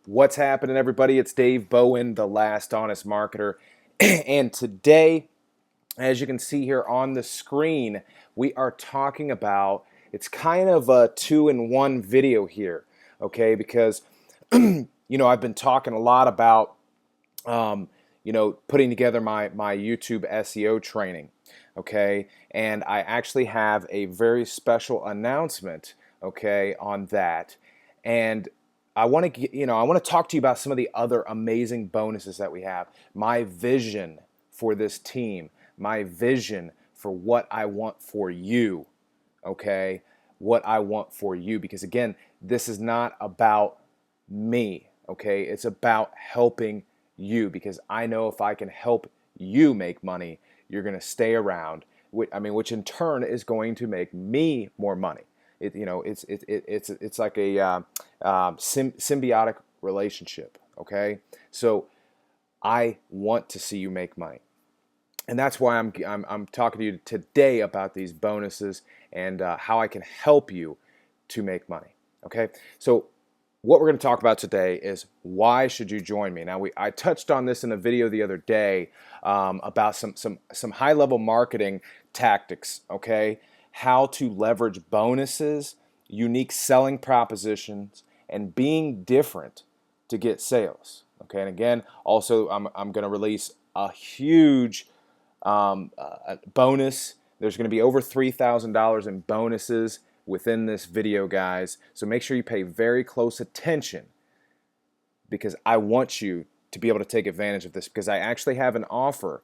What's happening, everybody? It's Dave Bowen, the last honest marketer. And today, as you can see here on the screen, we are talking about, it's kind of a two-in-one video here, okay? Because, I've been talking a lot about, putting together my YouTube SEO training, okay? And I actually have a very special announcement, okay, on that. And I want to talk to you about some of the other amazing bonuses that we have. My vision for this team, my vision for what I want for you, okay? What I want for you, because again, this is not about me, okay? It's about helping you, because I know if I can help you make money, you're going to stay around. Which in turn is going to make me more money. It's like a symbiotic relationship. Okay, so I want to see you make money, and that's why I'm talking to you today about these bonuses and how I can help you to make money. Okay, so what we're going to talk about today is why should you join me. Now, I touched on this in a video the other day about some high-level marketing tactics, okay? How to leverage bonuses, unique selling propositions, and being different to get sales, okay? And again, also, I'm going to release a huge bonus. There's going to be over $3,000 in bonuses within this video, guys. So make sure you pay very close attention, because I want you to be able to take advantage of this, because I actually have an offer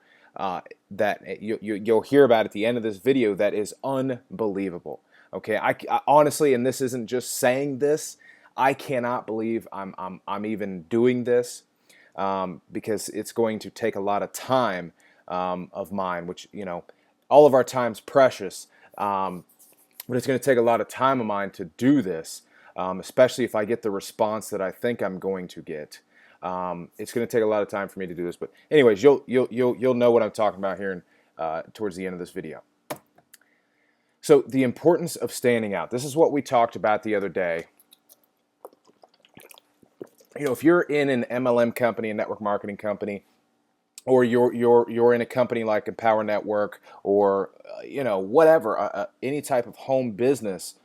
that you'll hear about at the end of this video that is unbelievable. Okay, I honestly, and this isn't just saying this, I cannot believe I'm even doing this, because it's going to take a lot of time of mine, which all of our time's precious. But it's going to take a lot of time of mine to do this, especially if I get the response that I think I'm going to get. It's going to take a lot of time for me to do this. But anyways, you'll know what I'm talking about here towards the end of this video. So the importance of standing out. This is what we talked about the other day. If you're in an MLM company, a network marketing company, or you're in a company like Empower Network, or whatever, any type of home business,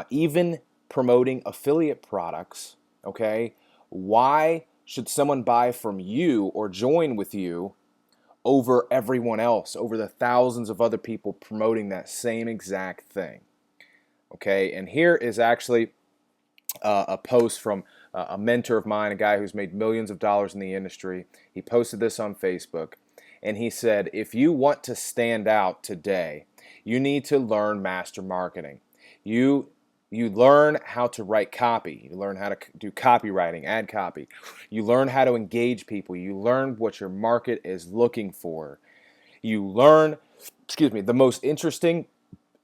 even promoting affiliate products, okay? Why should someone buy from you or join with you over everyone else, over the thousands of other people promoting that same exact thing? Okay, and here is actually a post from a mentor of mine, a guy who's made millions of dollars in the industry. He posted this on Facebook, and he said, if you want to stand out today, you need to learn master marketing. You learn how to write copy. You learn how to do copywriting, ad copy. You learn how to engage people. You learn what your market is looking for. You learn, the most interesting,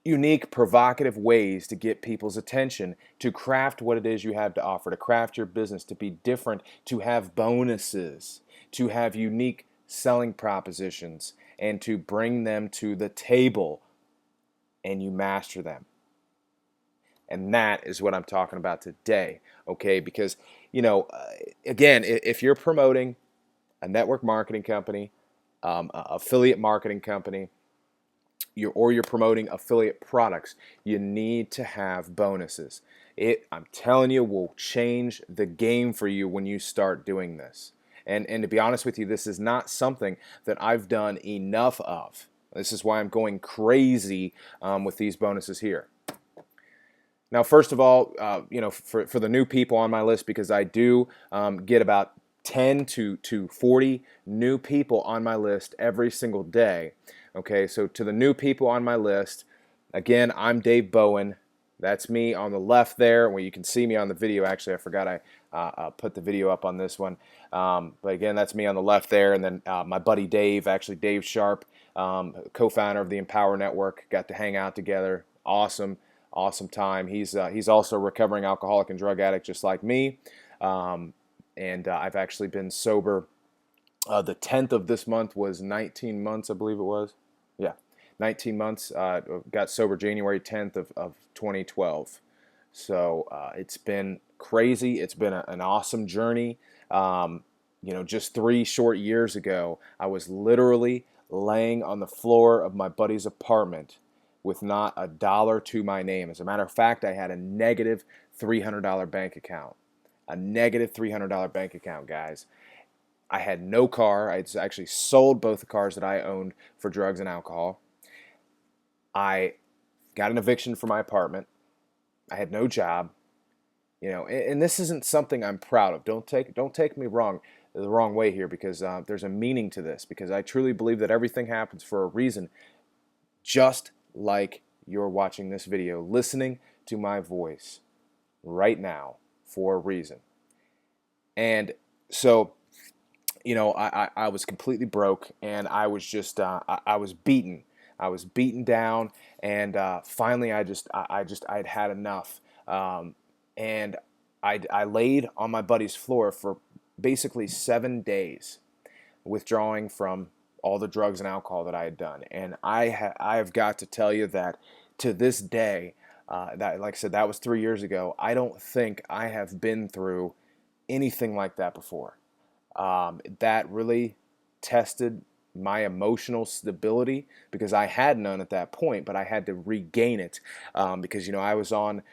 unique, provocative ways to get people's attention, to craft what it is you have to offer, to craft your business, to be different, to have bonuses, to have unique selling propositions, and to bring them to the table, and you master them. And that is what I'm talking about today, okay? Because, again, if you're promoting a network marketing company, affiliate marketing company, you're promoting affiliate products, you need to have bonuses. I'm telling you, will change the game for you when you start doing this. And to be honest with you, this is not something that I've done enough of. This is why I'm going crazy with these bonuses here. Now, first of all, for the new people on my list, because I do get about 10 to 40 new people on my list every single day. Okay, so to the new people on my list, again, I'm Dave Bowen. That's me on the left there, where you can see me on the video. Actually, I forgot I put the video up on this one. But again, that's me on the left there. And then my buddy Dave, actually Dave Sharp, co-founder of the Empower Network, got to hang out together. Awesome time. He's also a recovering alcoholic and drug addict just like me. And I've actually been sober. The 10th of this month was 19 months, I believe it was. Yeah, 19 months. Got sober January 10th of 2012. So it's been crazy. It's been an awesome journey. Just 3 short years ago, I was literally laying on the floor of my buddy's apartment with not a dollar to my name. As a matter of fact, I had a negative $300 bank account. A negative $300 bank account, guys. I had no car. I actually sold both the cars that I owned for drugs and alcohol. I got an eviction for my apartment. I had no job. And this isn't something I'm proud of. Don't take me wrong the wrong way here, because there's a meaning to this, because I truly believe that everything happens for a reason, just like you're watching this video, listening to my voice right now for a reason. And so, I was completely broke, and I was just I was beaten. I was beaten down, and finally, I had had enough, and I laid on my buddy's floor for basically 7 days, withdrawing from all the drugs and alcohol that I had done. And I have got to tell you that to this day, that, like I said, that was 3 years ago. I don't think I have been through anything like that before. That really tested my emotional stability, because I had none at that point, but I had to regain it, because I was on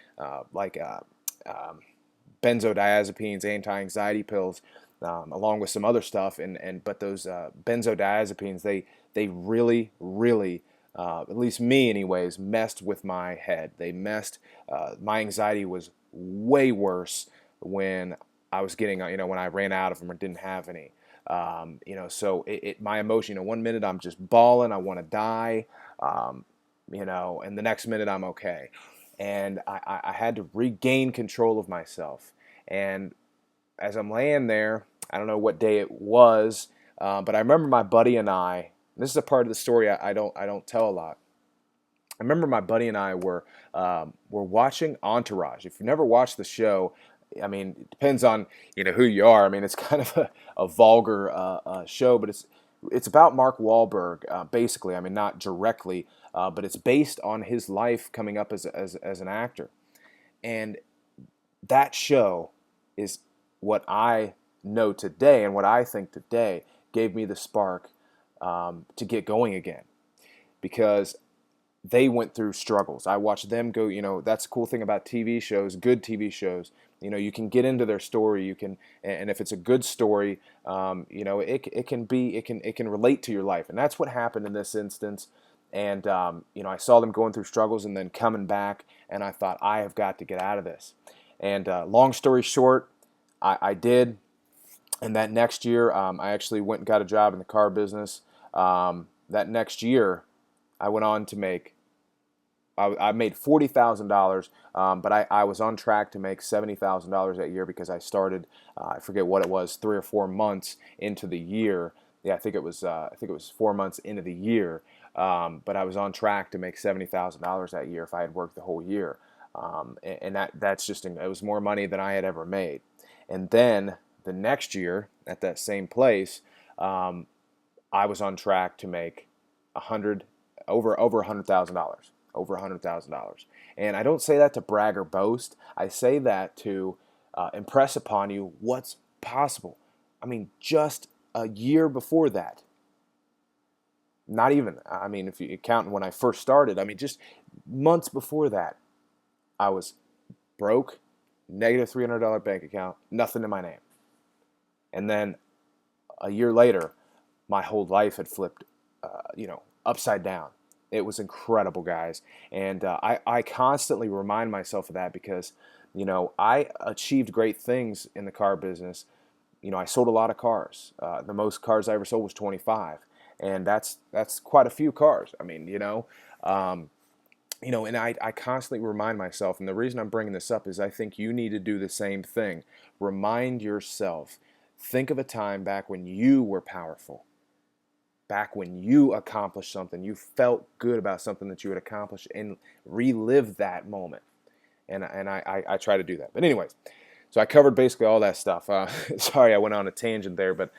benzodiazepines, anti-anxiety pills, along with some other stuff, but those benzodiazepines, they really, at least me anyways, messed with my head. They messed. My anxiety was way worse when I was getting, when I ran out of them or didn't have any. So my emotion, 1 minute I'm just bawling, I want to die, and the next minute I'm okay. And I had to regain control of myself. And as I'm laying there, I don't know what day it was, but I remember my buddy and I. This is a part of the story I don't tell a lot. I remember my buddy and I were watching Entourage. If you've never watched the show, I mean, it depends on who you are. I mean, it's kind of a vulgar show, but it's about Mark Wahlberg, basically. I mean, not directly, but it's based on his life coming up as an actor. And that show is what I know today, and what I think today gave me the spark to get going again, because they went through struggles. I watched them go. That's the cool thing about TV shows, good TV shows. You can get into their story. You can, and if it's a good story, it can relate to your life, and that's what happened in this instance. And I saw them going through struggles and then coming back, and I thought, I have got to get out of this. And long story short, I did. And that next year, I actually went and got a job in the car business. That next year, I went on to make. I made $40,000, but I was on track to make $70,000 that year, because I started. I forget what it was, 3 or 4 months into the year. Yeah, I think it was 4 months into the year. But I was on track to make $70,000 that year if I had worked the whole year. And that's just, it was more money than I had ever made. And then the next year at that same place, I was on track to make over $100,000, over $100,000. And I don't say that to brag or boast. I say that to impress upon you what's possible. I mean, just a year before that, not even, I mean, if you count when I first started, I mean, just months before that, I was broke, negative $300 bank account, nothing in my name. And then a year later, my whole life had flipped, upside down. It was incredible, guys. And I constantly remind myself of that, because, I achieved great things in the car business. I sold a lot of cars. The most cars I ever sold was 25. And that's quite a few cars. I mean, and I constantly remind myself, and the reason I'm bringing this up is I think you need to do the same thing. Remind yourself. Think of a time back when you were powerful, back when you accomplished something, you felt good about something that you had accomplished, and relive that moment. And I try to do that. But anyways, so I covered basically all that stuff. Sorry, I went on a tangent there, but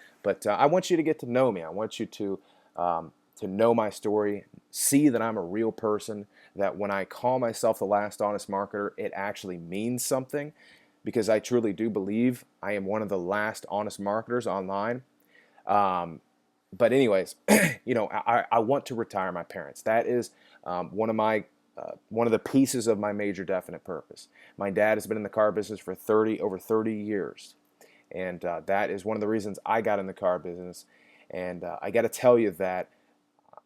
I want you to get to know me. I want you to know my story, see that I'm a real person, that when I call myself the last honest marketer, it actually means something. because I truly do believe I am one of the last honest marketers online. Um, but anyways, I want to retire my parents. That is one of the pieces of my major definite purpose. My dad has been in the car business for over 30 years, and that is one of the reasons I got in the car business. And I got to tell you that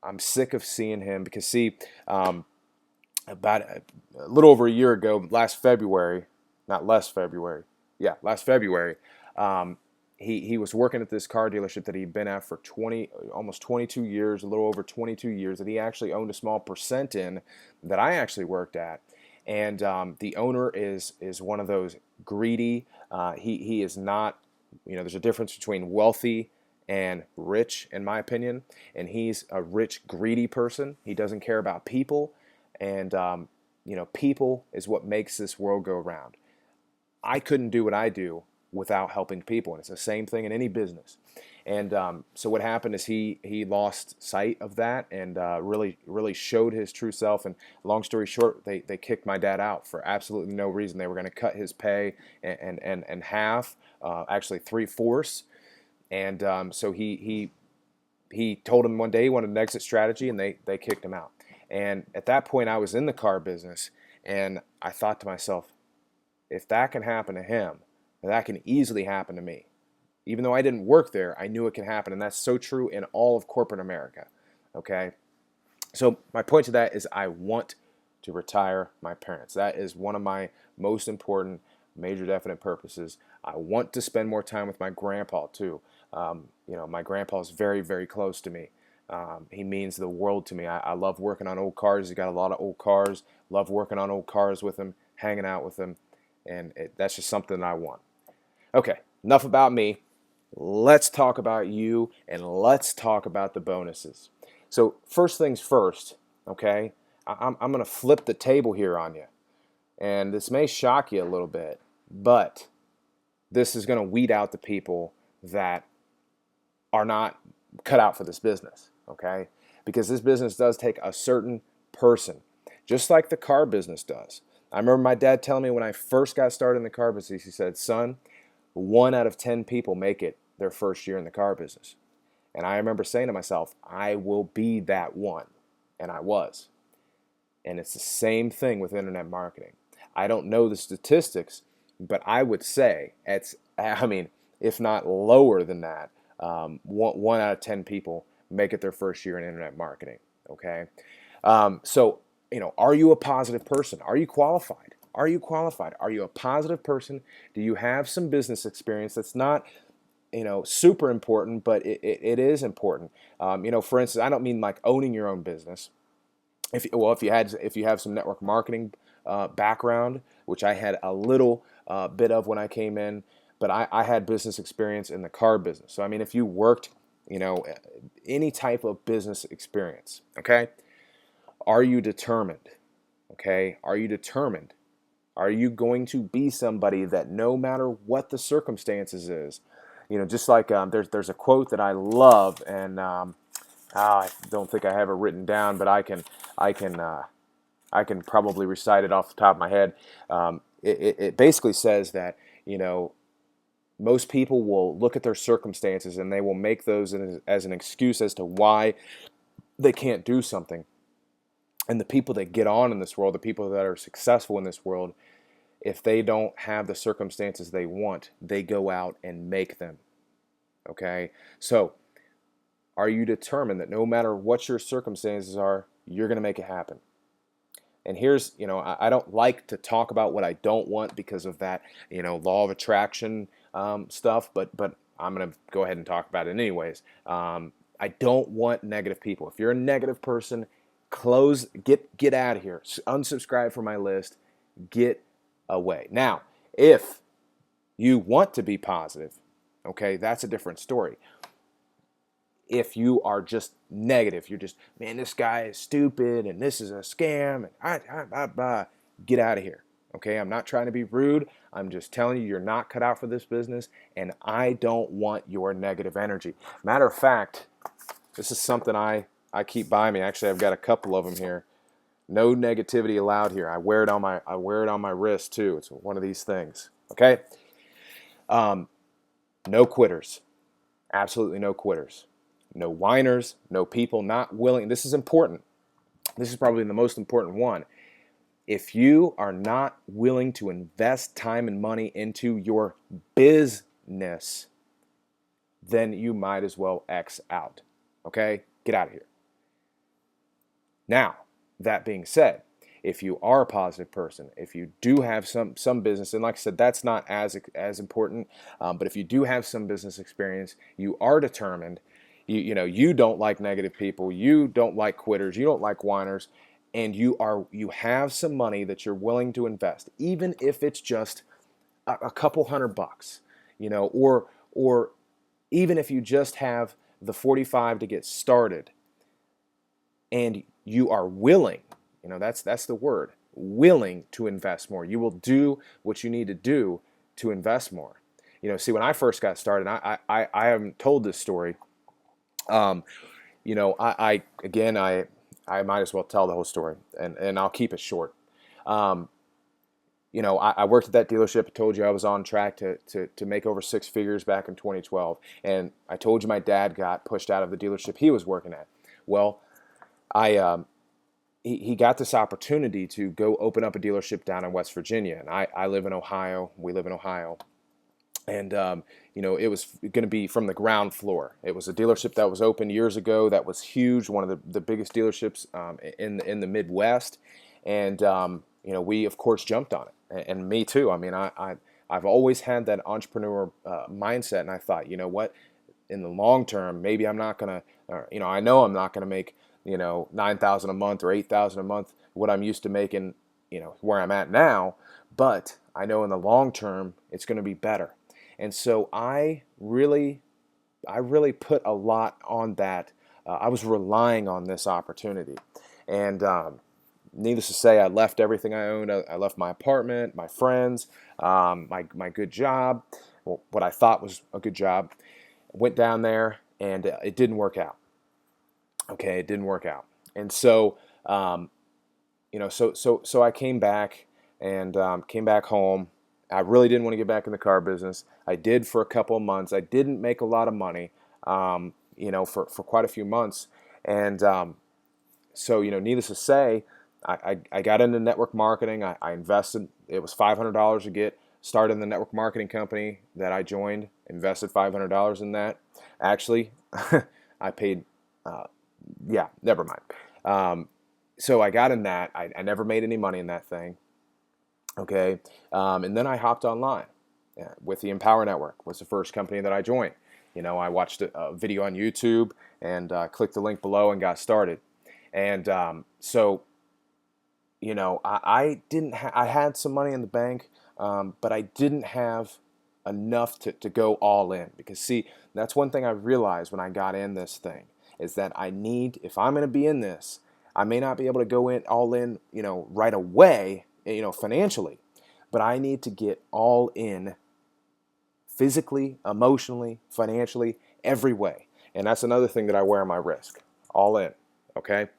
I'm sick of seeing him because, see, about a little over a year ago, last February, not last February, yeah, last February, um, he was working at this car dealership that he'd been at for almost 22 years, a little over 22 years, that he actually owned a small percent in, that I actually worked at. And the owner is one of those greedy. He is not, there's a difference between wealthy and rich, in my opinion. And he's a rich, greedy person. He doesn't care about people. And, people is what makes this world go round. I couldn't do what I do without helping people. And it's the same thing in any business. And so what happened is he lost sight of that and really showed his true self. And long story short, they kicked my dad out for absolutely no reason. They were going to cut his pay and half, actually three-fourths. And so he told him one day he wanted an exit strategy, and they kicked him out. And at that point, I was in the car business, and I thought to myself, if that can happen to him, that can easily happen to me. Even though I didn't work there, I knew it can happen, and that's so true in all of corporate America. Okay? So my point to that is I want to retire my parents. That is one of my most important major definite purposes. I want to spend more time with my grandpa too. My grandpa is very, very close to me. He means the world to me. I love working on old cars. He's got a lot of old cars. Love working on old cars with him, hanging out with him, and that's just something that I want. Okay, enough about me. Let's talk about you, and let's talk about the bonuses. So first things first, okay? I'm going to flip the table here on you, and this may shock you a little bit, but this is going to weed out the people that are not cut out for this business, okay? Because this business does take a certain person, just like the car business does. I remember my dad telling me when I first got started in the car business, he said, son, 1 out of 10 people make it their first year in the car business. And I remember saying to myself, I will be that one. And I was. And it's the same thing with internet marketing. I don't know the statistics, but I would say if not lower than that, 1 out of 10 people make it their first year in internet marketing. Okay, so are you a positive person? Are you qualified? Are you qualified? Are you a positive person? Do you have some business experience that's not super important, but it is important? For instance, I don't mean like owning your own business. If you have some network marketing background, which I had a little bit of when I came in, but I had business experience in the car business. So I mean, if you worked, any type of business experience, okay, are you determined? Okay, are you determined? Are you going to be somebody that no matter what the circumstances is, just like there's a quote that I love, and I don't think I have it written down, but I can probably recite it off the top of my head. It basically says that most people will look at their circumstances and they will make those as an excuse as to why they can't do something. And the people that get on in this world, the people that are successful in this world, if they don't have the circumstances they want, they go out and make them. Okay? So, are you determined that no matter what your circumstances are, you're going to make it happen? And here's, I don't like to talk about what I don't want because of that, law of attraction stuff, but I'm going to go ahead and talk about it anyways. I don't want negative people. If you're a negative person, get out of here. Unsubscribe from my list. Get away. Now, if you want to be positive, okay, that's a different story. If you are just negative, you're just, man, this guy is stupid and this is a scam, and get out of here. Okay, I'm not trying to be rude. I'm just telling you, you're not cut out for this business, and I don't want your negative energy. Matter of fact, this is something I keep by me. Actually, I've got a couple of them here. No negativity allowed here. I wear it on my wrist too. It's one of these things. Okay. Um, no quitters. Absolutely no quitters. No whiners. No people not willing. This is important. This is probably the most important one. If you are not willing to invest time and money into your business, then you might as well X out. Okay? Get out of here. Now, that being said, if you are a positive person, if you do have some business, and like I said, that's not as important, but if you do have some business experience, you are determined. You don't like negative people, you don't like quitters, you don't like whiners, and you have some money that you're willing to invest, even if it's just a couple $100, or even if you just have the 45 to get started, and you are willing, that's the word, willing to invest more. You will do what you need to do to invest more. See, when I first got started, I haven't told this story. Um, I might as well tell the whole story, and I'll keep it short. Um, I worked at that dealership. I told you I was on track to make over six figures back in 2012. And I told you my dad got pushed out of the dealership he was working at. Well, he got this opportunity to go open up a dealership down in West Virginia. And I live in Ohio. We live in Ohio. And, it was going to be from the ground floor. It was a dealership that was opened years ago that was huge, one of the biggest dealerships in the Midwest. And, we, of course, jumped on it. And me too. I mean, I've always had that entrepreneur mindset. And I thought, you know what, in the long term, maybe I'm not going to, I know I'm not going to make, $9,000 a month or $8,000 a month, what I'm used to making, where I'm at now. But I know in the long term, it's going to be better. And so I really put a lot on that. I was relying on this opportunity. And needless to say, I left everything I owned. I left my apartment, my friends, my good job, well, what I thought was a good job. Went down there, and it didn't work out. Okay, it didn't work out. And so, so I came back and came back home. I really didn't want to get back in the car business. I did for a couple of months. I didn't make a lot of money, for quite a few months. And so, needless to say, I got into network marketing. I invested. It was $500 to get started in the network marketing company that I joined. Invested $500 in that. Actually, I paid. Never mind. So I got in that. I never made any money in that thing. Okay. And then I hopped online with the Empower Network. Was the first company that I joined. I watched a video on YouTube and clicked the link below and got started. And I didn't. I had some money in the bank, but I didn't have enough to go all in. Because see, that's one thing I realized when I got in this thing is that if I'm going to be in this, I may not be able to go in all in, right away, financially, but I need to get all in physically, emotionally, financially, every way. And that's another thing that I wear on my wrist, all in. Okay.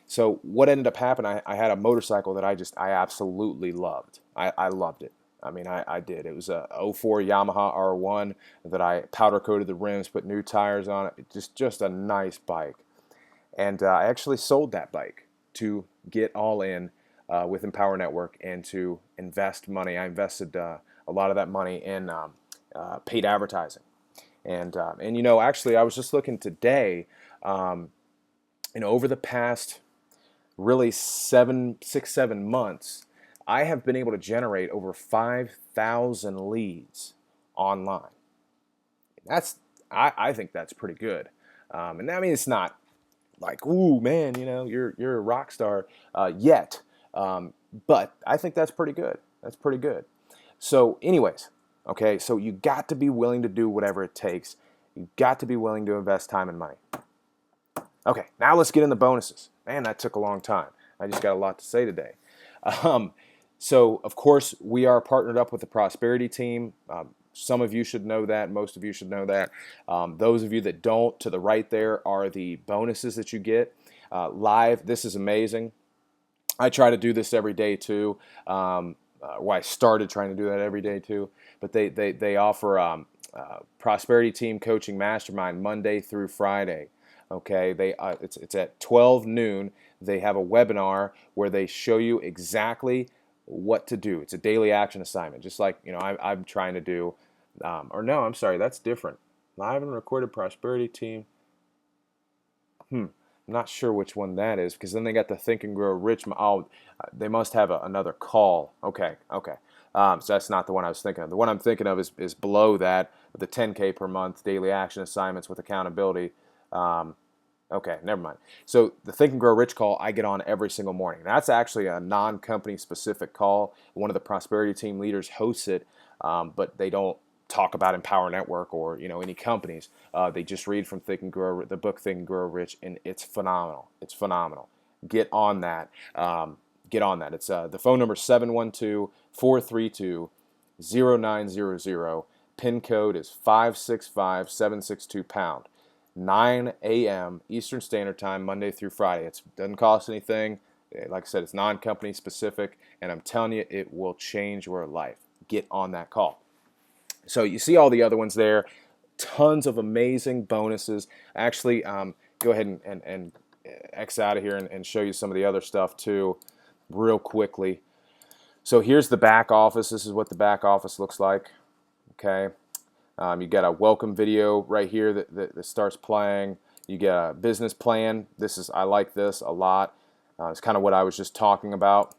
So what ended up happening, I had a motorcycle that I absolutely loved. I loved it. I mean, I did. It was a '04 Yamaha R1 that I powder coated the rims, put new tires on it. Just a nice bike. And I actually sold that bike to get all in with Empower Network and to invest money. I invested a lot of that money in paid advertising. And actually, I was just looking today, over the past really 7 months, I have been able to generate over 5,000 leads online. I think that's pretty good. And I mean, it's not like, ooh, man, you're a rock star yet. But I think that's pretty good. That's pretty good. So anyways, okay, so you got to be willing to do whatever it takes. You got to be willing to invest time and money. Okay, now let's get in the bonuses. Man, that took a long time. I just got a lot to say today. So, of course, we are partnered up with the Prosperity Team. Some of you should know that. Most of you should know that. Those of you that don't, to the right there are the bonuses that you get live. This is amazing. I try to do this every day too. why I started trying to do that every day too. But they offer Prosperity Team Coaching Mastermind Monday through Friday. Okay, it's at 12 noon. They have a webinar where they show you exactly what to do. It's a daily action assignment, just like I'm trying to do. Or no, I'm sorry, that's different. Live and recorded Prosperity Team. I'm not sure which one that is, because then they got the Think and Grow Rich. Oh, they must have another call. Okay. So that's not the one I was thinking of. The one I'm thinking of is below that, the 10K per month daily action assignments with accountability. Okay, never mind. So the Think and Grow Rich call I get on every single morning. That's actually a non-company specific call. One of the Prosperity Team leaders hosts it, but they don't talk about Empower Network or any companies. They just read from the book Think and Grow Rich, and it's phenomenal. It's phenomenal. Get on that. Get on that. It's the phone number 712-432-0900. PIN code is 565762 pound. 9 a.m. Eastern Standard Time, Monday through Friday. It doesn't cost anything. Like I said, it's non-company specific, and I'm telling you, it will change your life. Get on that call. So you see all the other ones there. Tons of amazing bonuses. Actually, go ahead and X out of here and show you some of the other stuff too real quickly. So here's the back office. This is what the back office looks like. Okay. You got a welcome video right here that starts playing. You get a business plan. I like this a lot. It's kind of what I was just talking about.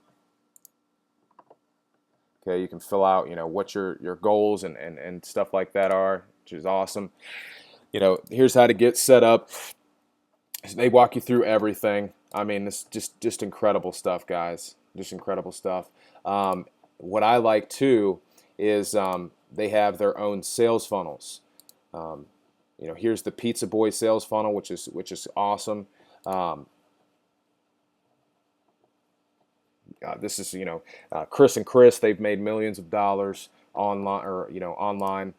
Okay, you can fill out, what your goals and stuff like that are, which is awesome. Here's how to get set up. They walk you through everything. I mean, it's just incredible stuff, guys. Just incredible stuff. What I like too is they have their own sales funnels. Here's the Pizza Boy sales funnel, which is awesome. This is Chris and Chris. They've made millions of dollars online.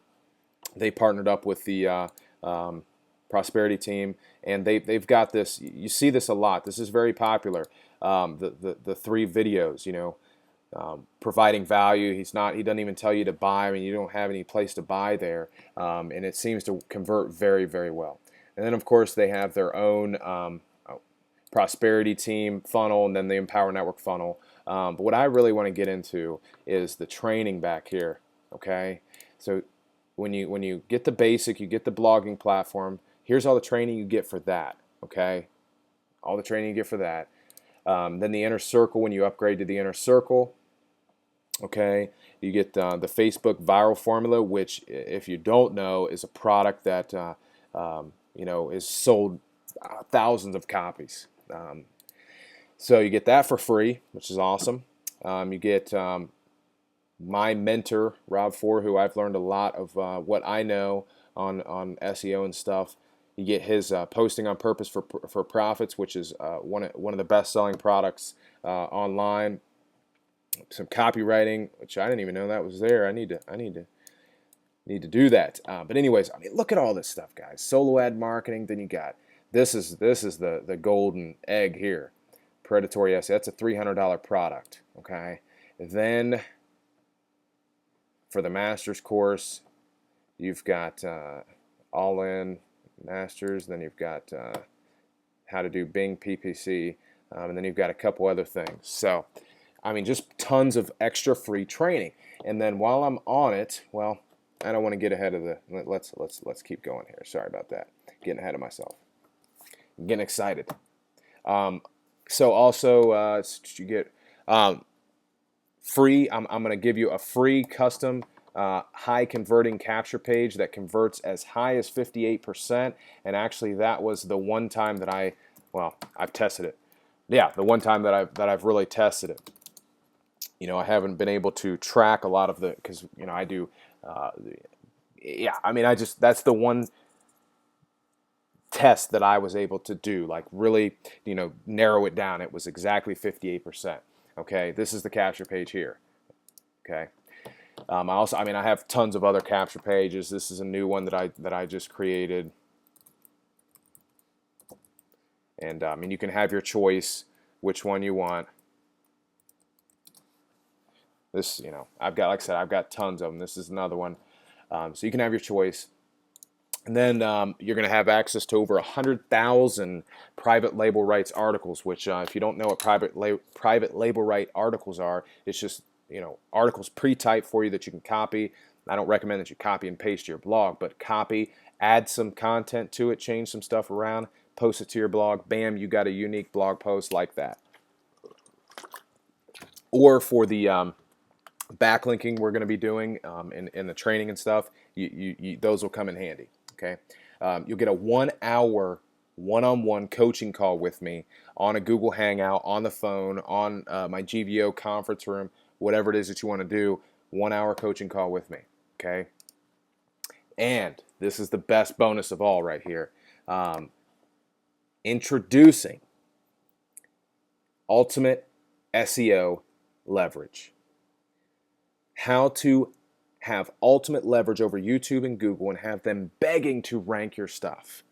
They partnered up with the Prosperity Team, and they've got this. You see this a lot. This is very popular. The 3 videos. Providing value. He doesn't even tell you to buy. I mean, you don't have any place to buy there, and it seems to convert very, very well. And then, of course, they have their own Prosperity Team funnel, and then the Empower Network funnel. But what I really want to get into is the training back here. Okay, so when you get the basic, you get the blogging platform. Here's all the training you get for that. Okay, all the training you get for that. Then the inner circle, when you upgrade to the inner circle. Okay, you get the Facebook viral formula, which, if you don't know, is a product that is sold thousands of copies. So you get that for free, which is awesome. You get my mentor, Rob Ford, who I've learned a lot of what I know on SEO and stuff. You get his Posting on Purpose for Profits, which is one of the best-selling products online. Some copywriting, which I didn't even know that was there. I need to do that. But anyways, I mean, look at all this stuff, guys. Solo ad marketing. Then you got this is the golden egg here. Predatory SEO. That's a $300 product. Okay. Then for the master's course, you've got All In Masters. Then you've got how to do Bing PPC, and then you've got a couple other things. So, I mean, just tons of extra free training. And then while I'm on it, well, I don't want to get ahead of the. Let's keep going here. Sorry about that. Getting ahead of myself. I'm getting excited. So also, you get free. I'm going to give you a free custom high converting capture page that converts as high as 58%. And actually, that was the one time that I've tested it. Yeah, the one time that I've really tested it. I haven't been able to track a lot of because I do. Yeah, I mean, that's the one test that I was able to do, like really, narrow it down. It was exactly 58%. Okay, this is the capture page here. Okay, I have tons of other capture pages. This is a new one that I just created, and you can have your choice which one you want. This, I've got, like I said, I've got tons of them. This is another one. So you can have your choice. And then you're going to have access to over 100,000 private label rights articles, which if you don't know what private label right articles are, it's just, articles pre-typed for you that you can copy. I don't recommend that you copy and paste to your blog, but copy, add some content to it, change some stuff around, post it to your blog. Bam, you got a unique blog post like that. Or for the backlinking we're going to be doing in the training and stuff, those will come in handy. Okay, you'll get a 1 hour one-on-one coaching call with me on a Google Hangout, on the phone, on my GVO conference room, whatever it is that you want to do. 1 hour coaching call with me. Okay, and this is the best bonus of all right here. Introducing Ultimate SEO Leverage. How to have ultimate leverage over YouTube and Google and have them begging to rank your stuff.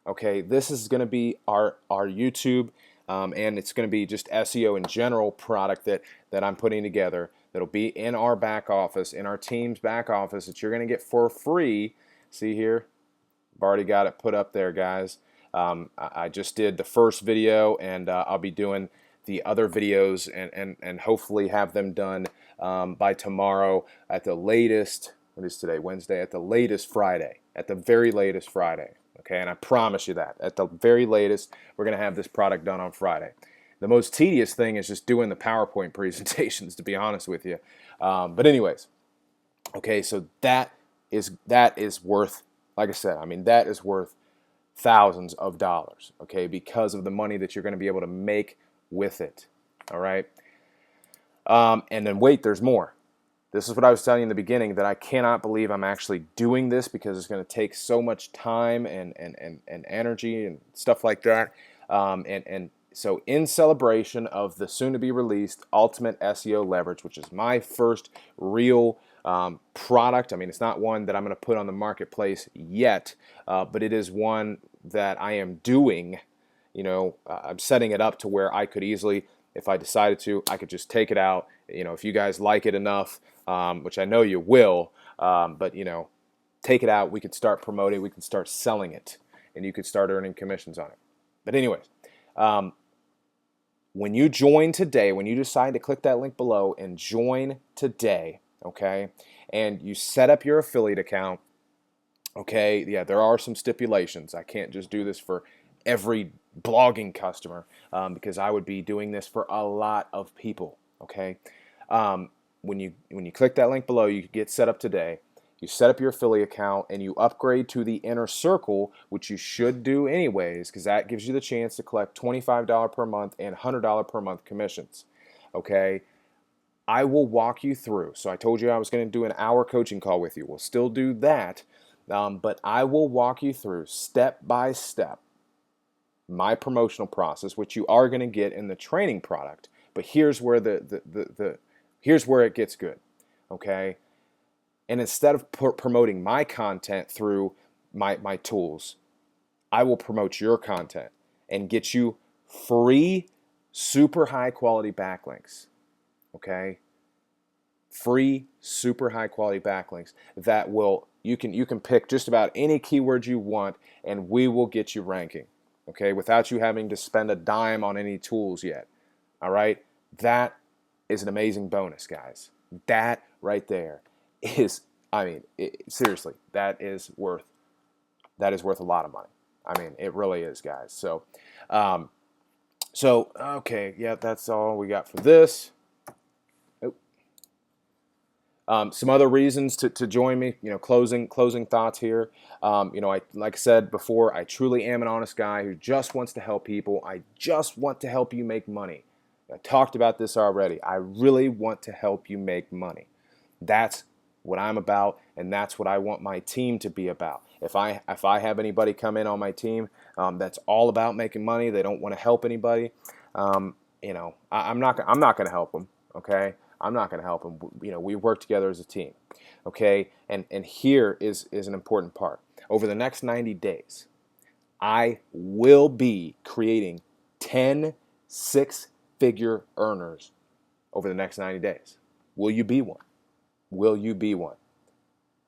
Okay, this is going to be our YouTube and it's going to be just SEO in general product that I'm putting together that'll be in our back office, in our team's back office, that you're going to get for free. See here, I've already got it put up there, guys. I just did the first video, and I'll be doing the other videos and hopefully have them done by tomorrow at the latest. What is today? Wednesday. At the latest Friday. At the very latest Friday. Okay, and I promise you that. At the very latest, we're going to have this product done on Friday. The most tedious thing is just doing the PowerPoint presentations, to be honest with you. But anyways, okay, so that is worth, like I said, that is worth thousands of dollars, okay, because of the money that you're going to be able to make with it. All right. And then wait, there's more. This is what I was telling you in the beginning, that I cannot believe I'm actually doing this because it's going to take so much time and energy and stuff like that. So in celebration of the soon-to-be released Ultimate SEO Leverage, which is my first real product. It's not one that I'm going to put on the marketplace yet, but it is one that I am doing. I'm setting it up to where I could easily, if I decided to, I could just take it out. If you guys like it enough, which I know you will, but take it out. We could start promoting. We can start selling it, and you could start earning commissions on it. But anyways, when you join today, when you decide to click that link below and join today, okay, and you set up your affiliate account, okay, yeah, there are some stipulations. I can't just do this for every blogging customer because I would be doing this for a lot of people, okay. When you click that link below, you get set up today. You set up your affiliate account and you upgrade to the inner circle, which you should do anyways, because that gives you the chance to collect $25 per month and $100 per month commissions. Okay, I will walk you through. So I told you I was going to do an hour coaching call with you. We'll still do that, but I will walk you through step by step my promotional process, which you are going to get in the training product. But here's where here's where it gets good. Okay. And instead of promoting my content through my tools, I will promote your content and get you free, super high quality backlinks. Okay? Free, super high quality backlinks that will, you can pick just about any keyword you want and we will get you ranking. Okay? Without you having to spend a dime on any tools yet. All right? That is an amazing bonus, guys. That right there is, seriously, that is worth a lot of money. It really is, guys. So okay, yeah, that's all we got for this. Some other reasons to join me, closing thoughts here. Like I said before, I truly am an honest guy who just wants to help people. I just want to help you make money. I talked about this already. I really want to help you make money. That's what I'm about, and that's what I want my team to be about. If I have anybody come in on my team that's all about making money, they don't want to help anybody, I'm not going to help them. Okay, I'm not going to help them. We work together as a team. Okay, and here is an important part. Over the next 90 days, I will be creating 10 six-figure earners over the next 90 days. Will you be one? Will you be one?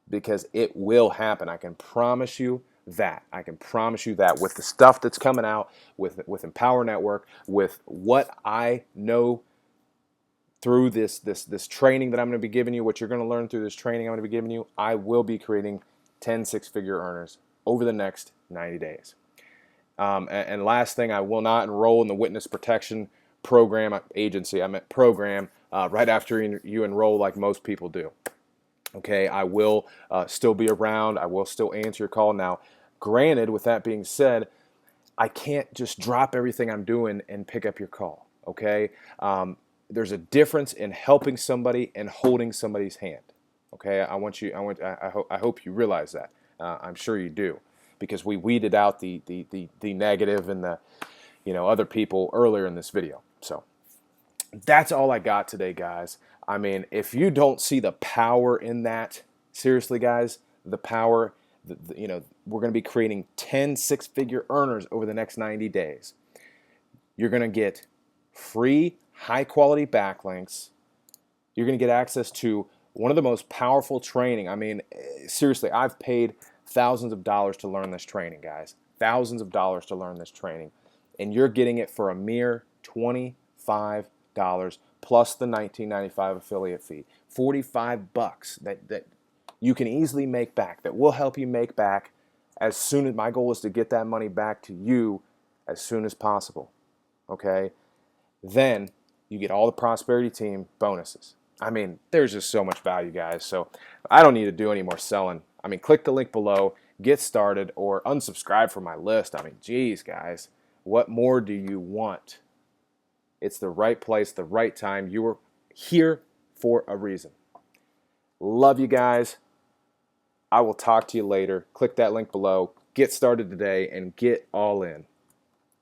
Because it will happen. I can promise you that. I can promise you that with the stuff that's coming out, with Empower Network, with what I know through this training that I'm going to be giving you, what you're going to learn through this training I'm going to be giving you, I will be creating 10 six-figure earners over the next 90 days. And last thing, I will not enroll in the witness protection program agency. I meant program right after you enroll, like most people do. Okay, I will still be around. I will still answer your call. Now, granted, with that being said, I can't just drop everything I'm doing and pick up your call. Okay, there's a difference in helping somebody and holding somebody's hand. Okay, I hope you realize that. I'm sure you do, because we weeded out the negative and the other people earlier in this video. So that's all I got today, guys. I mean, if you don't see the power in that, seriously, guys, the power, we're going to be creating 10 six-figure earners over the next 90 days. You're going to get free, high-quality backlinks. You're going to get access to one of the most powerful training. I mean, seriously, I've paid thousands of dollars to learn this training, guys. Thousands of dollars to learn this training. And you're getting it for a mere $25 plus the $19.95 affiliate fee. $45 that you can easily make back, that will help you make back as soon as, my goal is to get that money back to you as soon as possible. Okay? Then you get all the Prosperity Team bonuses. I mean, there's just so much value, guys. So I don't need to do any more selling. I mean, click the link below, get started, or unsubscribe from my list. I mean, geez, guys, what more do you want? It's the right place, the right time. You are here for a reason. Love you guys. I will talk to you later. Click that link below. Get started today and get all in.